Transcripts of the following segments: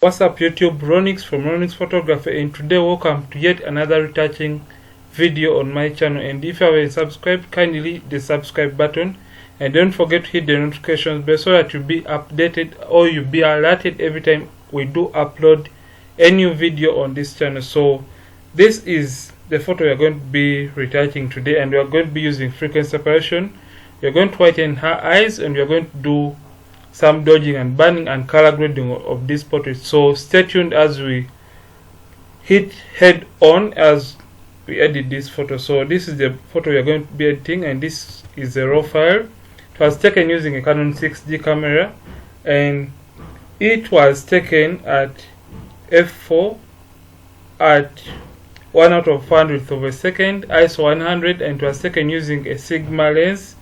What's up YouTube, Ronix from Ronix Photography, and today welcome to yet another retouching video on my channel. And if you haven't subscribed, kindly hit the subscribe button and don't forget to hit the notifications bell so that you'll be updated or you'll be alerted every time we do upload a new video on this channel. So this is the photo we are going to be retouching today, and we are going to be using frequency separation. We are going to whiten her eyes, and we are going to do some dodging and burning and color grading of this portrait. So stay tuned as we hit head on as we edit this photo. So this is the photo we are going to be editing, and this is a raw file. It was taken using a Canon 6D camera, and it was taken at f4 at 1/400th of a second, ISO 100, and it was taken using a Sigma lens,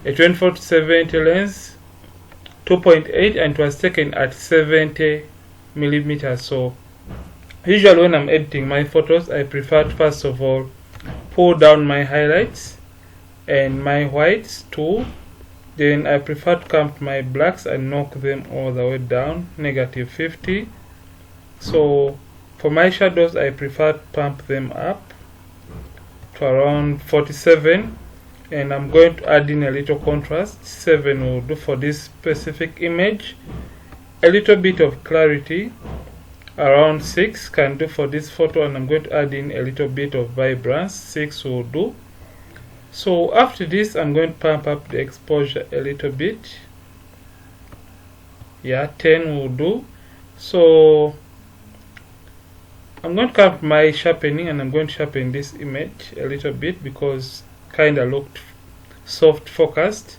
a 24-70 lens, 2.8, and it was taken at 70 millimeters. So usually when I'm editing my photos, I prefer to first of all pull down my highlights and my whites too. Then I prefer to come to my blacks and knock them all the way down, -50. So for my shadows, I prefer to pump them up to around 47. And I'm going to add in a little contrast. 7 will do for this specific image. A little bit of clarity, around 6 can do for this photo, and I'm going to add in a little bit of vibrance. 6 will do. So after this, I'm going to pump up the exposure a little bit. Yeah, 10 will do. So I'm going to come to my sharpening, and I'm going to sharpen this image a little bit because kind of looked soft focused,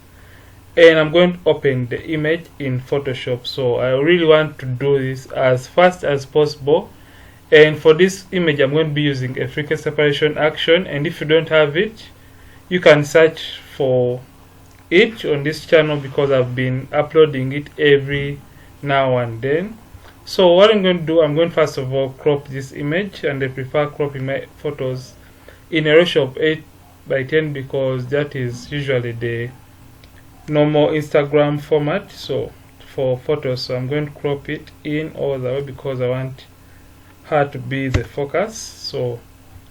and I'm going to open the image in Photoshop. So I really want to do this as fast as possible, and for this image I'm going to be using a frequency separation action, and if you don't have it, you can search for it on this channel because I've been uploading it every now and then. So what I'm going to do, I'm going to first of all crop this image, and I prefer cropping my photos in a ratio of 8:10 because that is usually the normal Instagram format. So for photos, so I'm going to crop it in all the way because I want her to be the focus. So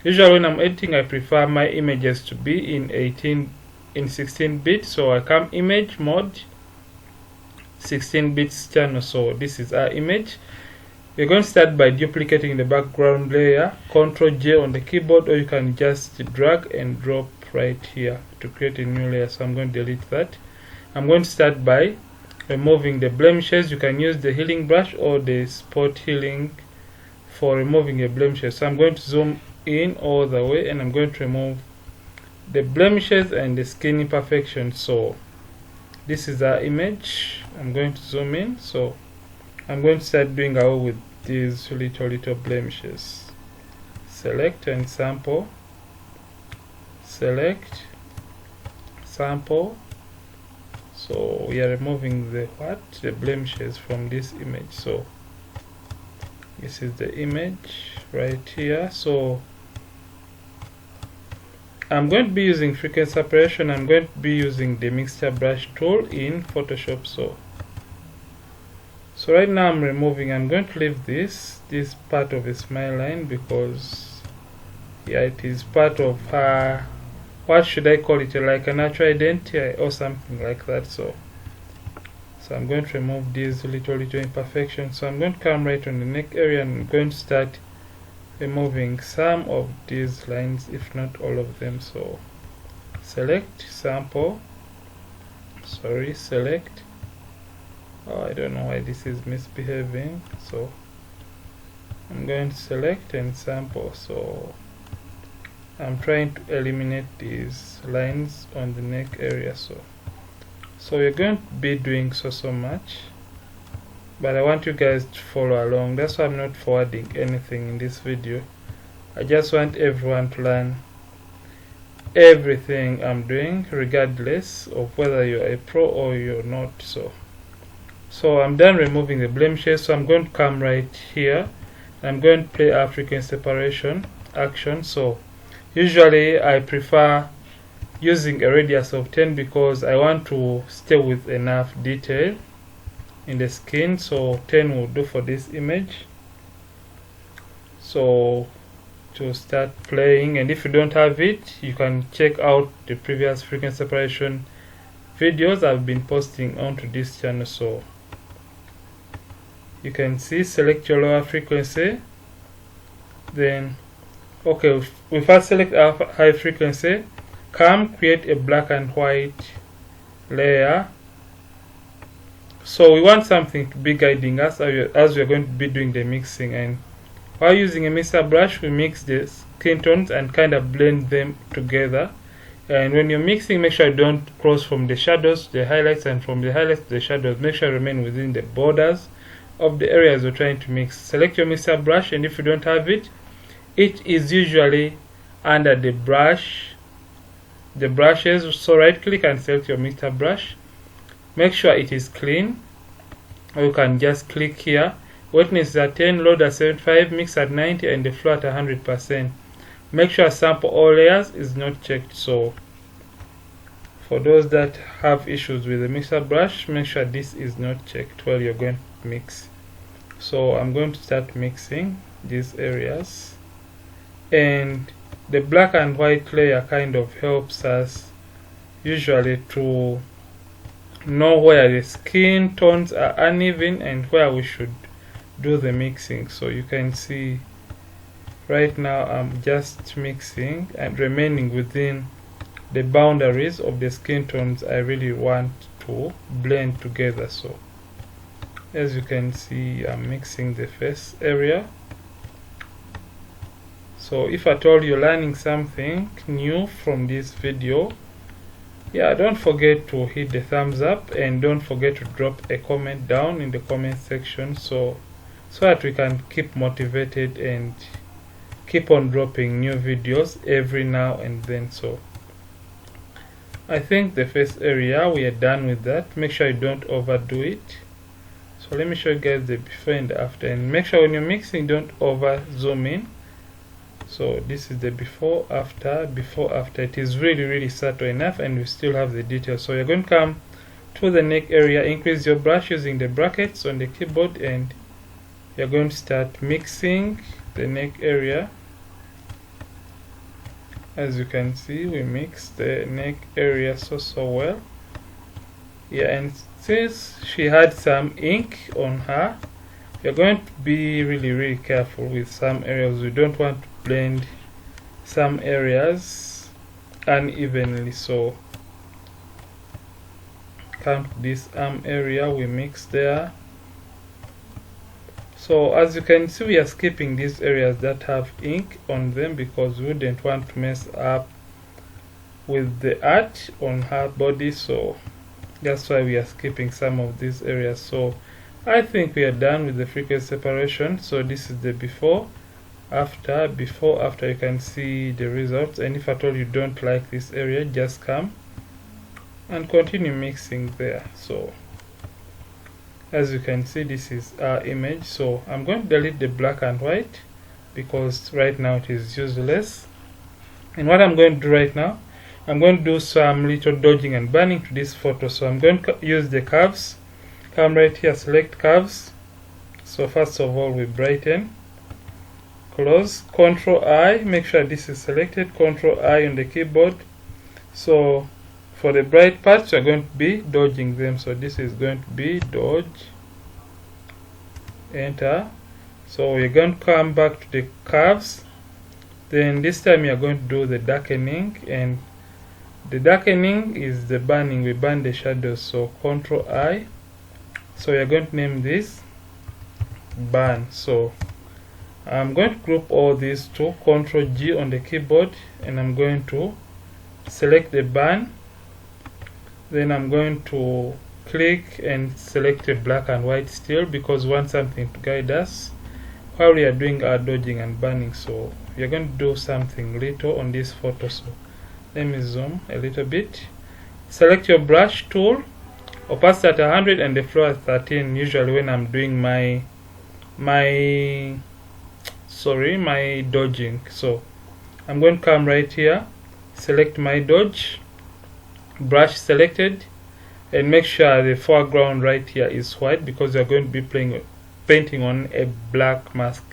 usually when I'm editing, I prefer my images to be in 16 bit. So I come image mode, 16 bits channel. So this is our image. We're going to start by duplicating the background layer, Ctrl J on the keyboard, or you can just drag and drop right here to create a new layer. So I'm going to delete that. I'm going to start by removing the blemishes. You can use the healing brush or the spot healing for removing the blemishes. So I'm going to zoom in all the way, and I'm going to remove the blemishes and the skin imperfection. So this is our image. I'm going to zoom in. So I'm going to start doing away with these little blemishes. Select and sample. Select, sample. So we are removing the blemishes from this image. So this is the image right here. So I'm going to be using frequency separation. I'm going to be using the mixture brush tool in Photoshop. So right now I'm removing, I'm going to leave this part of a smile line because yeah, it is part of her, what should I call it, like a natural identity or something like that. So I'm going to remove these little imperfections. So I'm going to come right on the neck area, and I'm going to start removing some of these lines, if not all of them. So select, sample, select. Oh, I don't know why this is misbehaving. So I'm going to select and sample. So I'm trying to eliminate these lines on the neck area. So we're going to be doing so much, but I want you guys to follow along. That's why I'm not forwarding anything in this video. I just want everyone to learn everything I'm doing, regardless of whether you're a pro or you're not. So I'm done removing the blemishes. So I'm going to come right here. I'm going to play our frequency separation action. So usually I prefer using a radius of 10 because I want to stay with enough detail. in the skin, so 10 will do for this image. So to start playing, and if you don't have it, you can check out the previous frequency separation videos I've been posting onto this channel. So you can see, select your lower frequency, then okay, we first select our high frequency, create a black and white layer. So we want something to be guiding us as we are going to be doing the mixing, and while using a mixer brush, we mix the skin tones and kind of blend them together. And when you're mixing, make sure you don't cross from the shadows to the highlights, and from the highlights to the shadows, make sure you remain within the borders of the areas you're trying to mix. Select your mixer brush, and if you don't have it, it is usually under the brushes. So right click and select your mixer brush. Make sure it is clean, or you can just click here. Wetness is at 10, load at 75, mix at 90, and the flow at 100%. Make sure sample all layers is not checked. So for those that have issues with the mixer brush, make sure this is not checked while you're going to mix. So I'm going to start mixing these areas, and the black and white layer kind of helps us usually to know where the skin tones are uneven and where we should do the mixing. So you can see right now I'm just mixing and remaining within the boundaries of the skin tones I really want to blend together. So as you can see, I'm mixing the face area. So if at all you're learning something new from this video, yeah, don't forget to hit the thumbs up, and don't forget to drop a comment down in the comment section, so that we can keep motivated and keep on dropping new videos every now and then. So I think the face area, we are done with that. Make sure you don't overdo it. So let me show you guys the before and after, and make sure when you're mixing, don't over zoom in. So this is the before after. It is really subtle enough, and we still have the details. So you're going to come to the neck area, increase your brush using the brackets on the keyboard, and you're going to start mixing the neck area. As you can see, we mix the neck area so well. Yeah, and since she had some ink on her, you're going to be really careful with some areas. We don't want to blend some areas unevenly. So come to this arm area, we mix there. So as you can see, we are skipping these areas that have ink on them because we wouldn't want to mess up with the art on her body. So that's why we are skipping some of these areas. So I think we are done with the frequency separation. So this is the before after. You can see the results, and if at all you don't like this area, just come and continue mixing there. So as you can see, this is our image. So I'm going to delete the black and white because right now it is useless. And what I'm going to do right now, I'm going to do some little dodging and burning to this photo. So I'm going to use the curves. Come right here, select curves. So first of all, we brighten, close, Control I, make sure this is selected, Control I on the keyboard. So for the bright parts, we're going to be dodging them. So this is going to be dodge, enter. So we're going to come back to the curves. Then this time you're going to do the darkening, and the darkening is the burning. We burn the shadows. So Control I. So you're going to name this burn. So I'm going to group all these two, Control G on the keyboard, and I'm going to select the burn. Then I'm going to click and select a black and white still because we want something to guide us while we are doing our dodging and burning. So you're going to do something little on this photo. So let me zoom a little bit. Select your brush tool, opacity at 100 and the flow at 13. Usually when I'm doing my dodging. So I'm going to come right here, select my dodge, brush selected, and make sure the foreground right here is white, because you're going to be painting on a black mask.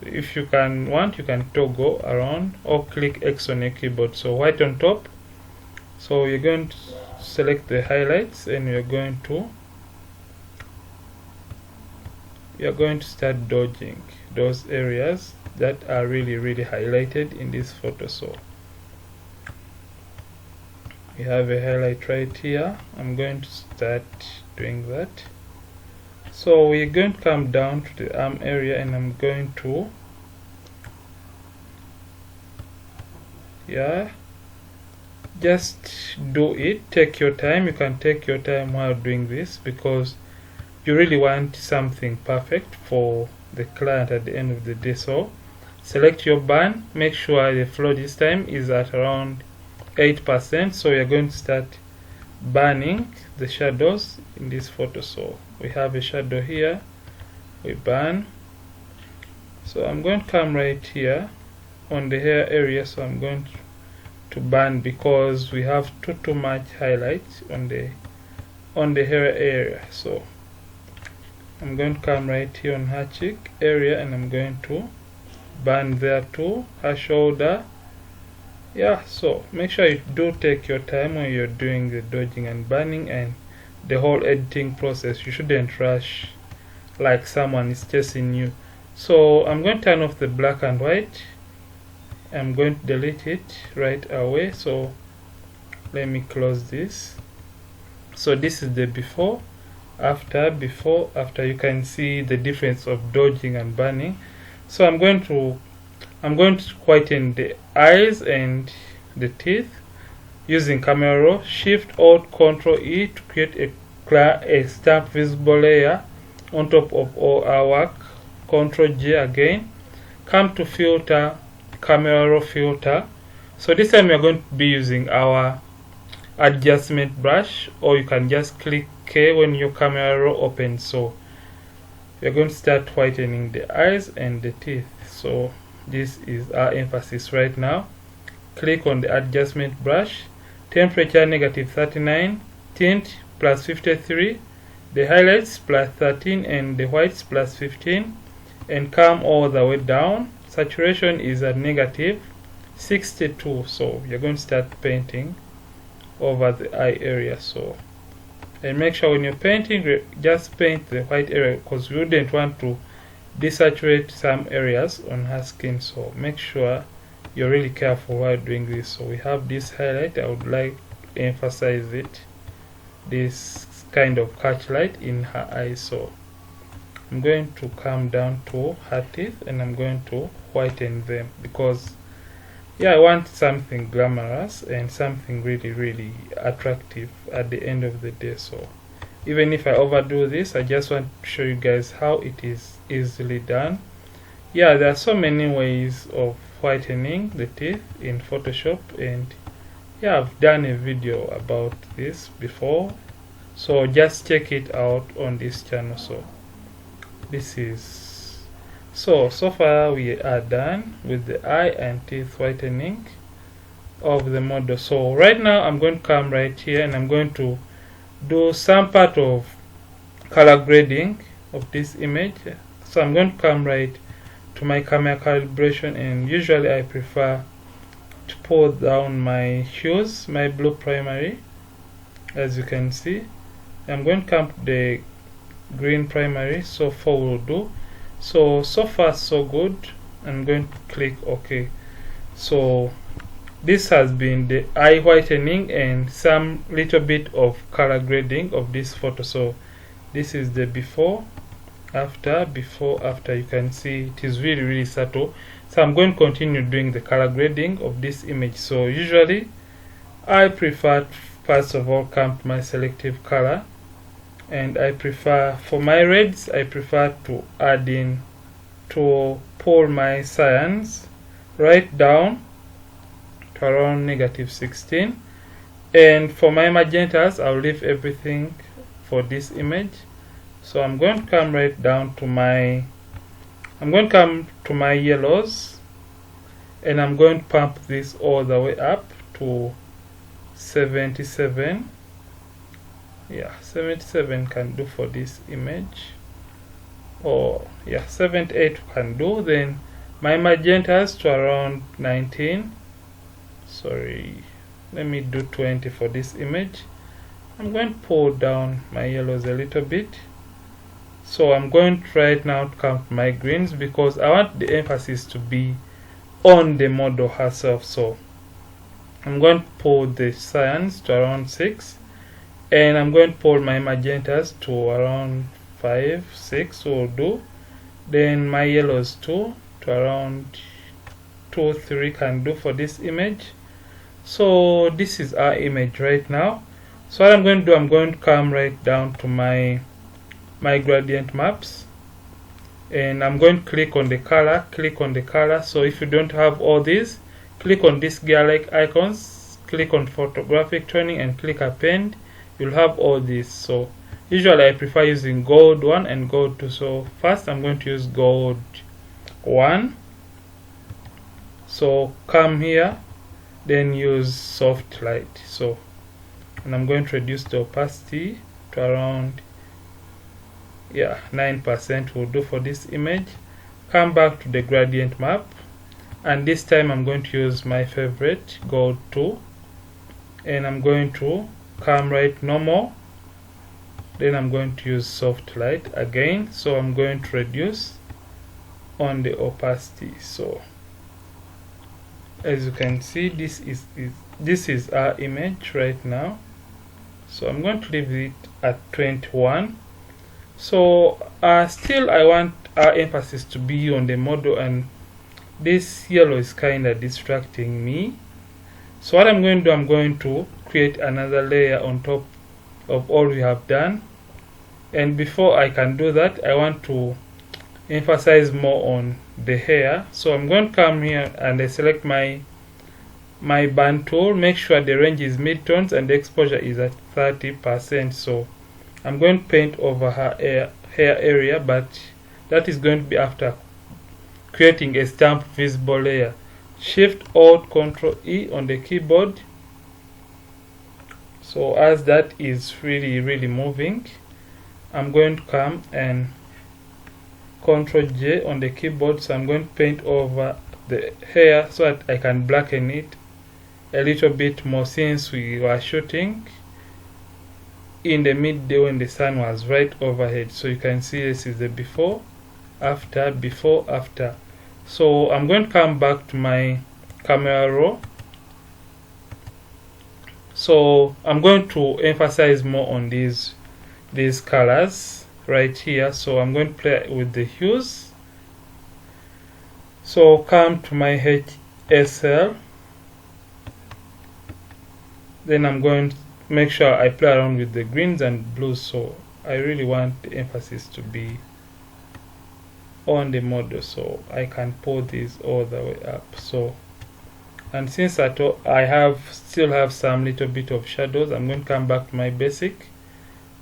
So if you want, you can toggle around or click X on your keyboard. So white on top. So you're going to select the highlights, and you're going to start dodging those areas that are really highlighted in this photo. So we have a highlight right here. I'm going to start doing that. So we're going to come down to the arm area, and I'm going to just do it. Take your time. You can take your time while doing this, because you really want something perfect for the client at the end of the day. So select your burn. Make sure the flow this time is at around 8%. So we are going to start burning the shadows in this photo. So we have a shadow here, we burn. So I'm going to come right here on the hair area. So I'm going to burn, because we have too much highlights on the hair area. So I'm going to come right here on her cheek area, and I'm going to burn there too, her shoulder. So make sure you do take your time when you're doing the dodging and burning and the whole editing process. You shouldn't rush like someone is chasing you. So I'm going to turn off the black and white. I'm going to delete it right away. So let me close this. So this is the before after. You can see the difference of dodging and burning. So I'm going to whiten the eyes and the teeth using camera raw. Shift Alt Control E to create a stamp visible layer on top of all our work. Control J again. Come to filter, camera raw filter. So this time we are going to be using our adjustment brush, or you can just click K when your camera raw opens. So we are going to start whitening the eyes and the teeth. So this is our emphasis right now. Click on the adjustment brush, temperature -39, tint +53, the highlights +13, and the whites +15, and come all the way down. Saturation is at -62. So you're going to start painting over the eye area. So, and make sure when you're painting, just paint the white area, because we wouldn't want to desaturate some areas on her skin. So make sure you're really careful while doing this. So we have this highlight. I would like to emphasize it, this kind of catch light in her eyes. So I'm going to come down to her teeth, and I'm going to whiten them, because I want something glamorous and something really attractive at the end of the day. So even if I overdo this, I just want to show you guys how it is easily done. There are so many ways of whitening the teeth in Photoshop, and I've done a video about this before, so just check it out on this channel. So this is so far we are done with the eye and teeth whitening of the model. So right now I'm going to come right here, and I'm going to do some part of color grading of this image. So I'm going to come right to my camera calibration, and usually I prefer to pull down my hues, my blue primary, as you can see. I'm going to come to the green primary. So 4 will do. So far so good. I'm going to click OK. So this has been the eye whitening and some little bit of color grading of this photo. So this is the before after. You can see it is really subtle. So I'm going to continue doing the color grading of this image. So usually I prefer to, first of all, come to my selective color, and I prefer, for my reds, I prefer to add in, to pull my cyans right down to around -16, and for my magentas I'll leave everything for this image. So I'm going to come right down to my yellows, and I'm going to pump this all the way up to 77. Yeah, 77 can do for this image, or yeah, 78 can do. Then my magentas to around 19. Sorry, let me do 20 for this image. I'm going to pull down my yellows a little bit. So I'm going to right now to count my greens because I want the emphasis to be on the model herself. So I'm going to pull the cyans to around 6, and I'm going to pull my magentas to around 5, 6 will do. Then my yellows to around 2, 3 can do for this image. So this is our image right now. So what I'm going to do, I'm going to come right down to my gradient maps, and I'm going to click on the color. So if you don't have all these, click on these gear-like icons, click on photographic toning, and click append. You'll have all these. So usually I prefer using gold 1 and gold 2. So first I'm going to use gold 1. So come here, then use soft light. So, and I'm going to reduce the opacity to around 9% will do for this image. Come back to the gradient map, and this time I'm going to use my favorite gold 2, and I'm going to come right normal. Then I'm going to use soft light again. So I'm going to reduce on the opacity. So as you can see, this is our image right now. So I'm going to leave it at 21. So still I want our emphasis to be on the model, and this yellow is kind of distracting me. So what I'm going to do, I'm going to create another layer on top of all we have done. And before I can do that, I want to emphasize more on the hair. So I'm going to come here and I select my band tool. Make sure the range is mid-tones and the exposure is at 30%. So I'm going to paint over her hair area, but that is going to be after creating a stamped visible layer. Shift Alt Control E on the keyboard. So as that is really moving, I'm going to come and Control J on the keyboard. So I'm going to paint over the hair so that I can blacken it a little bit more, since we were shooting in the midday when the sun was right overhead. So you can see this is the before after. So I'm going to come back to my camera raw. So I'm going to emphasize more on these colors right here. So I'm going to play with the hues. So come to my HSL. Then I'm going to make sure I play around with the greens and blues. So I really want the emphasis to be on the model, so I can pull these all the way up. So, and since I still have some little bit of shadows, I'm going to come back to my basic.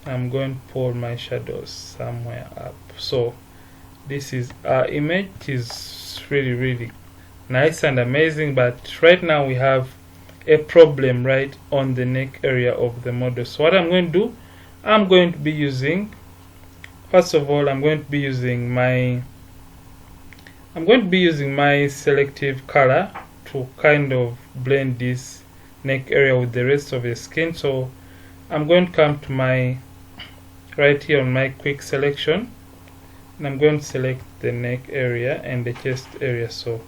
I'm going to pull my shadows somewhere up. So this is our image. It is really nice and amazing, but right now we have a problem right on the neck area of the model. So what I'm going to do, I'm going to be using, first of all, I'm going to be using my selective color to kind of blend this neck area with the rest of the skin. So I'm going to come to my right here on my quick selection, and I'm going to select the neck area and the chest area. So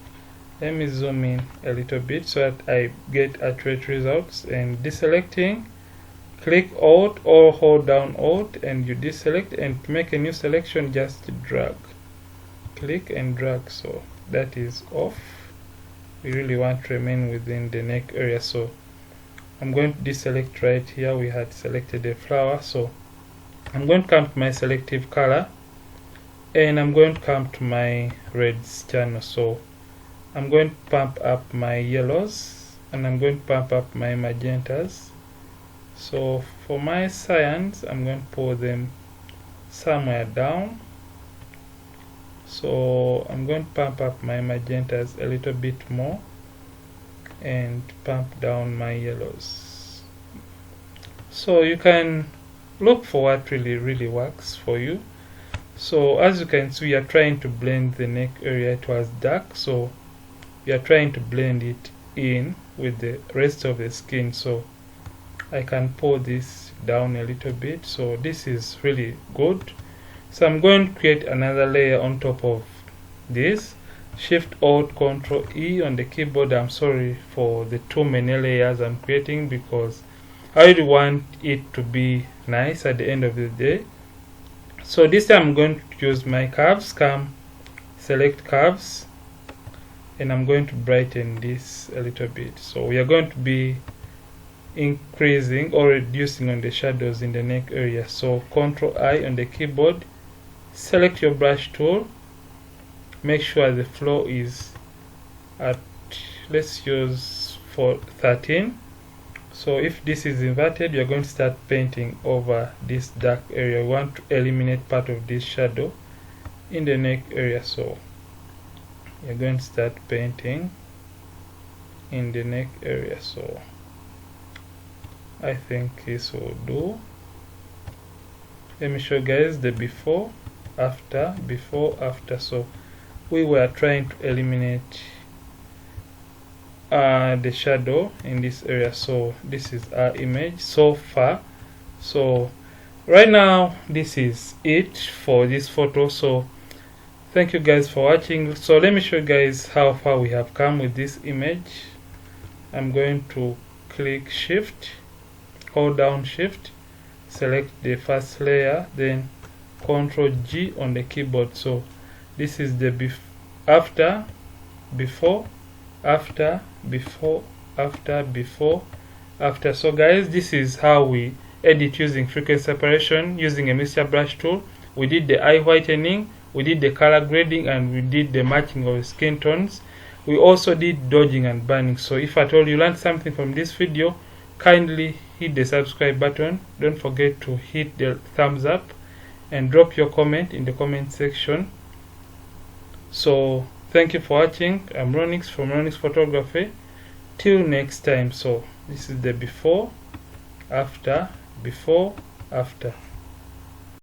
let me zoom in a little bit so that I get accurate results. And deselecting, click Alt or hold down Alt and you deselect, and to make a new selection just drag, click and drag. So that is off. We really want to remain within the neck area. So I'm going to deselect right here. We had selected a flower. So I'm going to come to my selective color, and I'm going to come to my reds channel. So I'm going to pump up my yellows, and I'm going to pump up my magentas. So for my cyans, I'm going to pull them somewhere down. So I'm going to pump up my magentas a little bit more and pump down my yellows. So you can look for what really works for you. So as you can see, we are trying to blend the neck area. It was dark, so we are trying to blend it in with the rest of the skin. So I can pull this down a little bit, so this is really good. So I'm going to create another layer on top of this. Shift Alt Control E on the keyboard. I'm sorry for the too many layers I'm creating, because I really want it to be nice at the end of the day. So this time I'm going to use my curves. Select curves, and I'm going to brighten this a little bit. So we are going to be increasing or reducing on the shadows in the neck area. So Control I on the keyboard, select your brush tool, make sure the flow is at, let's use for 13. So if this is inverted, you're going to start painting over this dark area. We want to eliminate part of this shadow in the neck area. So you're going to start painting in the neck area. So I think this will do. Let me show you guys the before after. So we were trying to eliminate the shadow in this area. So this is our image so far. So right now this is it for this photo. So thank you guys for watching. So let me show you guys how far we have come with this image. I'm going to click Shift, hold down Shift, select the first layer, then Control G on the keyboard. So this is the after, before, after, before, after, before, after. So guys, this is how we edit using frequency separation using a mixture brush tool. We did the eye whitening, we did the color grading, and we did the matching of skin tones. We also did dodging and burning. So if at all you learned something from this video, kindly hit the subscribe button. Don't forget to hit the thumbs up and drop your comment in the comment section. So thank you for watching. I'm Irenerudnyk from Irenerudnyk Photography. Till next time. So this is the before, after, before, after.